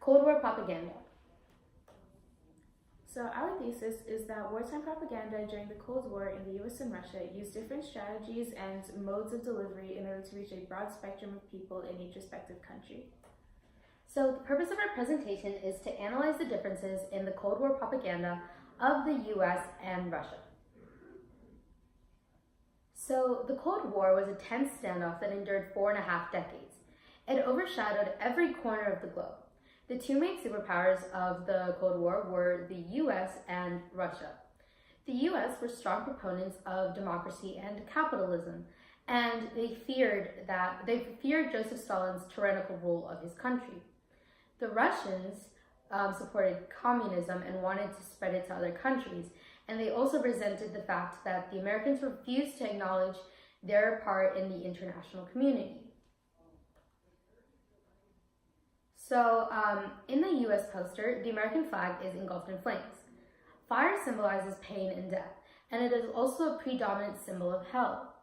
Cold War propaganda. So our thesis is that wartime propaganda during the Cold War in the US and Russia used different strategies and modes of delivery in order to reach a broad spectrum of people in each respective country. So the purpose of our presentation is to analyze the differences in the Cold War propaganda of the US and Russia. So the Cold War was a tense standoff that endured 4.5 decades. It overshadowed every corner of the globe. The two main superpowers of the Cold War were the US and Russia. The US were strong proponents of democracy and capitalism, and they feared Joseph Stalin's tyrannical rule of his country. The Russians supported communism and wanted to spread it to other countries, and they also resented the fact that the Americans refused to acknowledge their part in the international community. So, in the US poster, the American flag is engulfed in flames. Fire symbolizes pain and death, and it is also a predominant symbol of hell.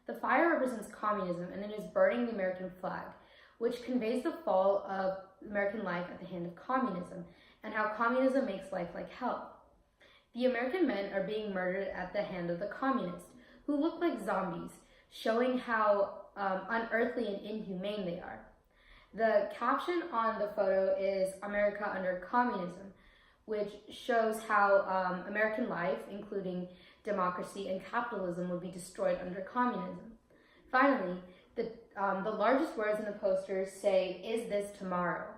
The fire represents communism, and it is burning the American flag, which conveys the fall of American life at the hand of communism, and how communism makes life like hell. The American men are being murdered at the hand of the communists, who look like zombies, showing how unearthly and inhumane they are. The caption on the photo is "America under Communism," which shows how American life, including democracy and capitalism, would be destroyed under communism. Finally, the largest words in the poster say, "Is this tomorrow?"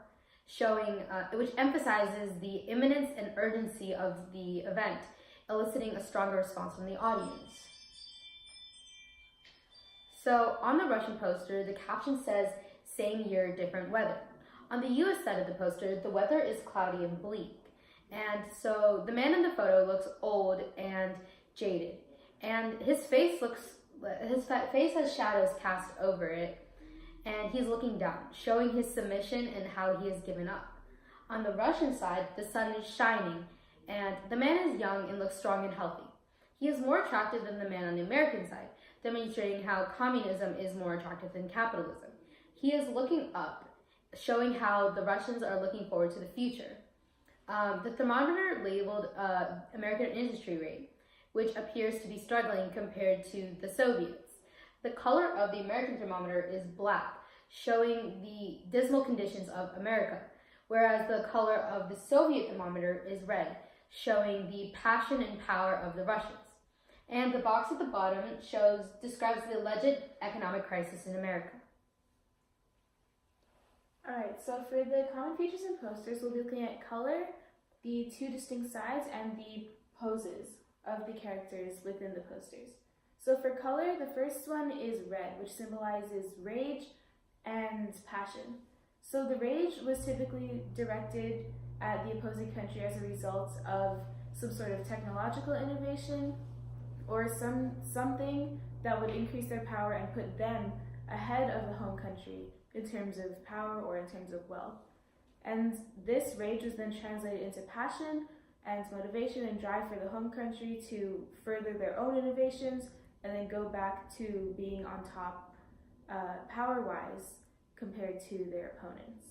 which emphasizes the imminence and urgency of the event, eliciting a stronger response from the audience. So on the Russian poster, the caption says, "Same year, different weather." On the US side of the poster, the weather is cloudy and bleak. And so the man in the photo looks old and jaded, and his face has shadows cast over it, and he's looking down, showing his submission and how he has given up. On the Russian side, the sun is shining, and the man is young and looks strong and healthy. He is more attractive than the man on the American side, demonstrating how communism is more attractive than capitalism. He is looking up, showing how the Russians are looking forward to the future. The thermometer labeled American industry rate, which appears to be struggling compared to the Soviets. The color of the American thermometer is black, showing the dismal conditions of America, whereas the color of the Soviet thermometer is red, showing the passion and power of the Russians. And the box at the bottom describes the alleged economic crisis in America. Alright, so for the common features and posters, we'll be looking at color, the two distinct sides, and the poses of the characters within the posters. So for color, the first one is red, which symbolizes rage and passion. So the rage was typically directed at the opposing country as a result of some sort of technological innovation or something that would increase their power and put them ahead of the home country in terms of power or in terms of wealth. And this rage was then translated into passion and motivation and drive for the home country to further their own innovations and then go back to being on top power-wise compared to their opponents.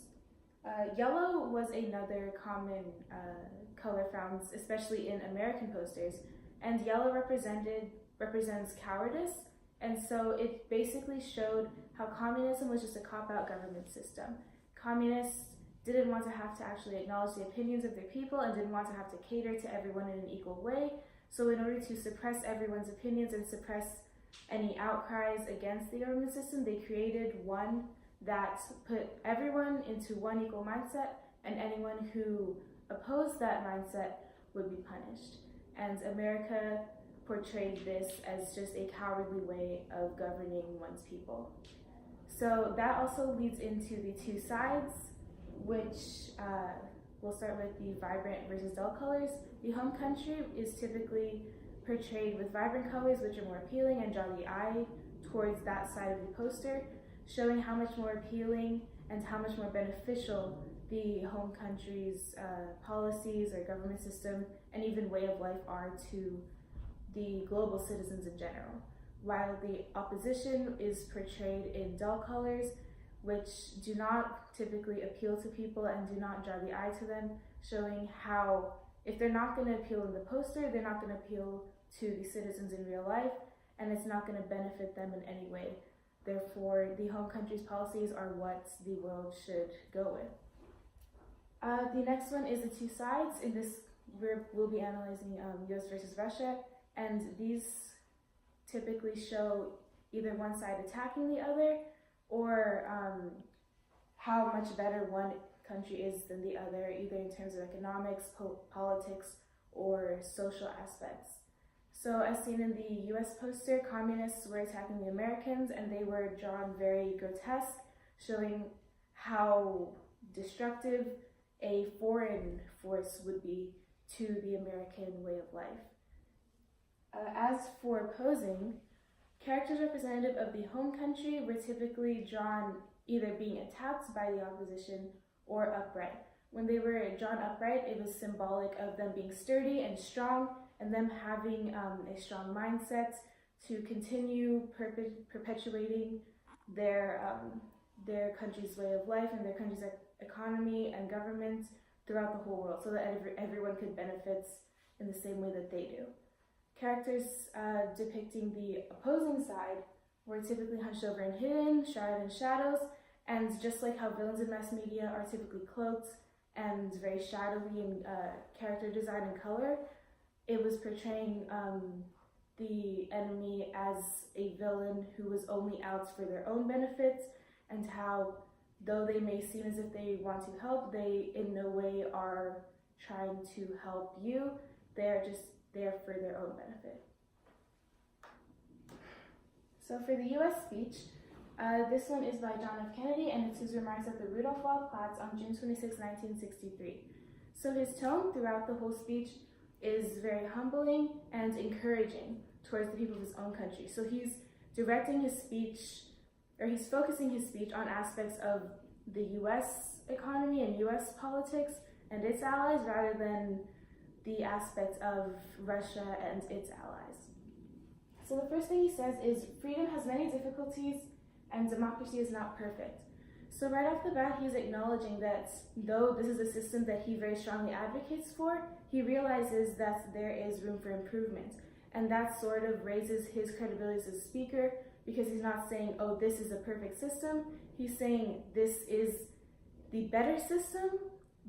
Yellow was another common color found, especially in American posters, and yellow represents cowardice, and so it basically showed how communism was just a cop-out government system. Communists didn't want to have to actually acknowledge the opinions of their people and didn't want to have to cater to everyone in an equal way. So in order to suppress everyone's opinions and suppress any outcries against the government system, they created one that put everyone into one equal mindset, and anyone who opposed that mindset would be punished. And America portrayed this as just a cowardly way of governing one's people. So that also leads into the two sides, which we'll start with the vibrant versus dull colors. The home country is typically portrayed with vibrant colors, which are more appealing and draw the eye towards that side of the poster, showing how much more appealing and how much more beneficial the home country's policies or government system and even way of life are to the global citizens in general. While the opposition is portrayed in dull colors, which do not typically appeal to people and do not draw the eye to them, showing how if they're not going to appeal in the poster, they're not going to appeal to the citizens in real life, and it's not going to benefit them in any way. Therefore, the home country's policies are what the world should go with. The next one is the two sides. In this, we'll be analyzing US versus Russia, and these typically show either one side attacking the other, or how much better one country is than the other, either in terms of economics, politics, or social aspects. So as seen in the US poster, communists were attacking the Americans, and they were drawn very grotesque, showing how destructive a foreign force would be to the American way of life. As for posing, characters representative of the home country were typically drawn either being attacked by the opposition or upright. When they were drawn upright, it was symbolic of them being sturdy and strong, and them having a strong mindset to continue perpetuating their country's way of life and their country's economy and government throughout the whole world, so that everyone could benefit in the same way that they do. Characters depicting the opposing side were typically hunched over and hidden, shrouded in shadows, and just like how villains in mass media are typically cloaked and very shadowy in character design and color, it was portraying the enemy as a villain who was only out for their own benefit, and how, though they may seem as if they want to help, they in no way are trying to help you. They are just there for their own benefit. So for the US speech, this one is by John F. Kennedy, and it's his remarks at the Rudolph Law Platz on June 26, 1963. So his tone throughout the whole speech is very humbling and encouraging towards the people of his own country. So he's directing his speech, or he's focusing his speech on aspects of the US economy and US politics and its allies, rather than the aspects of Russia and its allies. So the first thing he says is, freedom has many difficulties and democracy is not perfect. So right off the bat, he's acknowledging that though this is a system that he very strongly advocates for, he realizes that there is room for improvement. And that sort of raises his credibility as a speaker, because he's not saying, oh, this is a perfect system. He's saying this is the better system,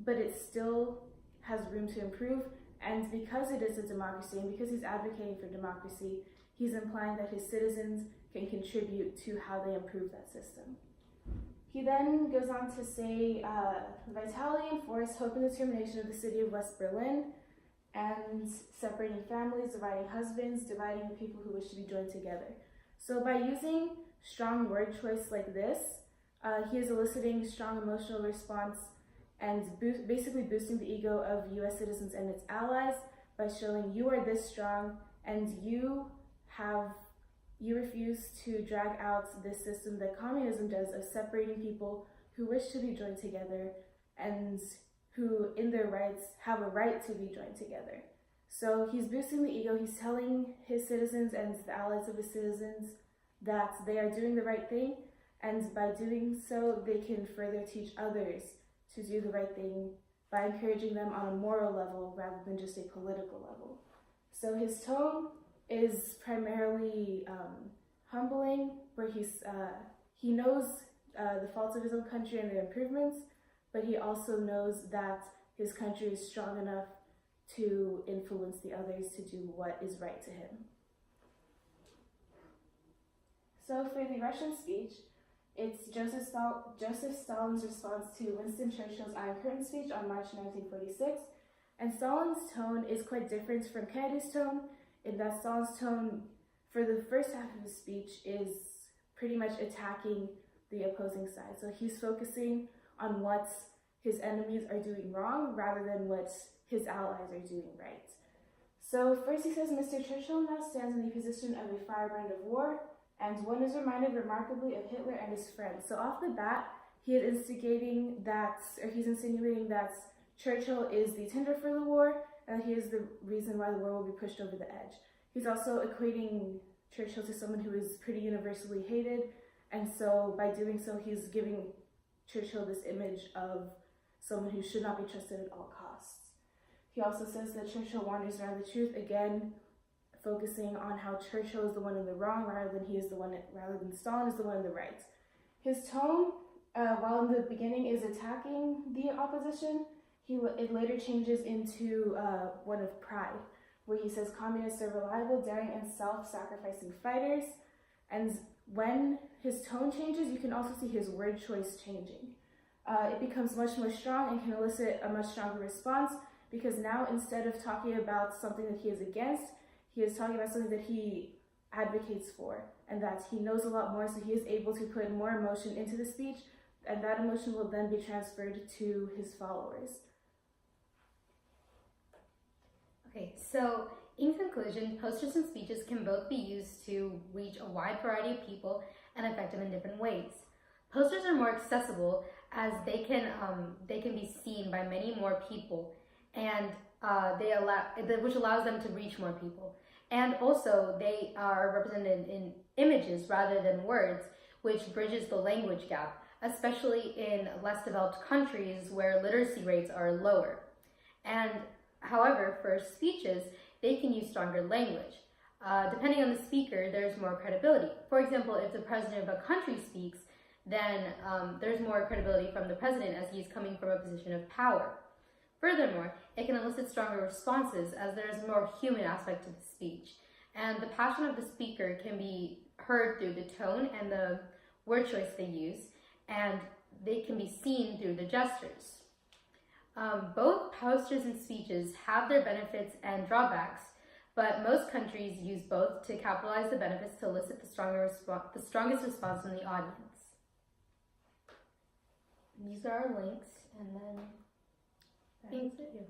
but it still has room to improve. And because it is a democracy, and because he's advocating for democracy, he's implying that his citizens can contribute to how they improve that system. He then goes on to say, vitality and force, hope and determination of the city of West Berlin, and separating families, dividing husbands, dividing the people who wish to be joined together. So by using strong word choice like this, he is eliciting strong emotional response and basically boosting the ego of US citizens and its allies by showing you are this strong, and you refuse to drag out this system that communism does of separating people who wish to be joined together and who in their rights have a right to be joined together. So he's boosting the ego. He's telling his citizens and the allies of his citizens that they are doing the right thing, and by doing so, they can further teach others to do the right thing by encouraging them on a moral level rather than just a political level. So his tone is primarily humbling, where he knows the faults of his own country and their improvements, but he also knows that his country is strong enough to influence the others to do what is right to him. So for the Russian speech, it's Joseph Stalin's response to Winston Churchill's Iron Curtain speech on March 1946, and Stalin's tone is quite different from Kennedy's tone, in that Stalin's tone for the first half of his speech is pretty much attacking the opposing side. So he's focusing on what his enemies are doing wrong rather than what his allies are doing right. So first he says, Mr. Churchill now stands in the position of a firebrand of war, and one is reminded remarkably of Hitler and his friends. So off the bat, he is insinuating that Churchill is the tinder for the war, and he is the reason why the war will be pushed over the edge. He's also equating Churchill to someone who is pretty universally hated And so by doing so, he's giving Churchill this image of someone who should not be trusted at all costs. He also says that Churchill wanders around the truth, again, focusing on how Churchill is the one in the wrong rather than Stalin is the one in the right. His tone, while in the beginning is attacking the opposition, it later changes into one of pride, where he says communists are reliable, daring, and self-sacrificing fighters. And when his tone changes, you can also see his word choice changing. It becomes much more strong and can elicit a much stronger response, because now instead of talking about something that he is against, he is talking about something that he advocates for, and that he knows a lot more, so he is able to put more emotion into the speech, and that emotion will then be transferred to his followers. Okay, so in conclusion, posters and speeches can both be used to reach a wide variety of people and affect them in different ways. Posters are more accessible as they can be seen by many more people, and which allows them to reach more people. And also, they are represented in images rather than words, which bridges the language gap, especially in less developed countries where literacy rates are lower. And however, for speeches, they can use stronger language. Depending on the speaker, there's more credibility. For example, if the president of a country speaks, then there's more credibility from the president as he's coming from a position of power. Furthermore, it can elicit stronger responses as there is a more human aspect to the speech. And the passion of the speaker can be heard through the tone and the word choice they use, and they can be seen through the gestures. Both posters and speeches have their benefits and drawbacks, but most countries use both to capitalize the benefits to elicit the strongest response from the audience. These are our links, and then thank you.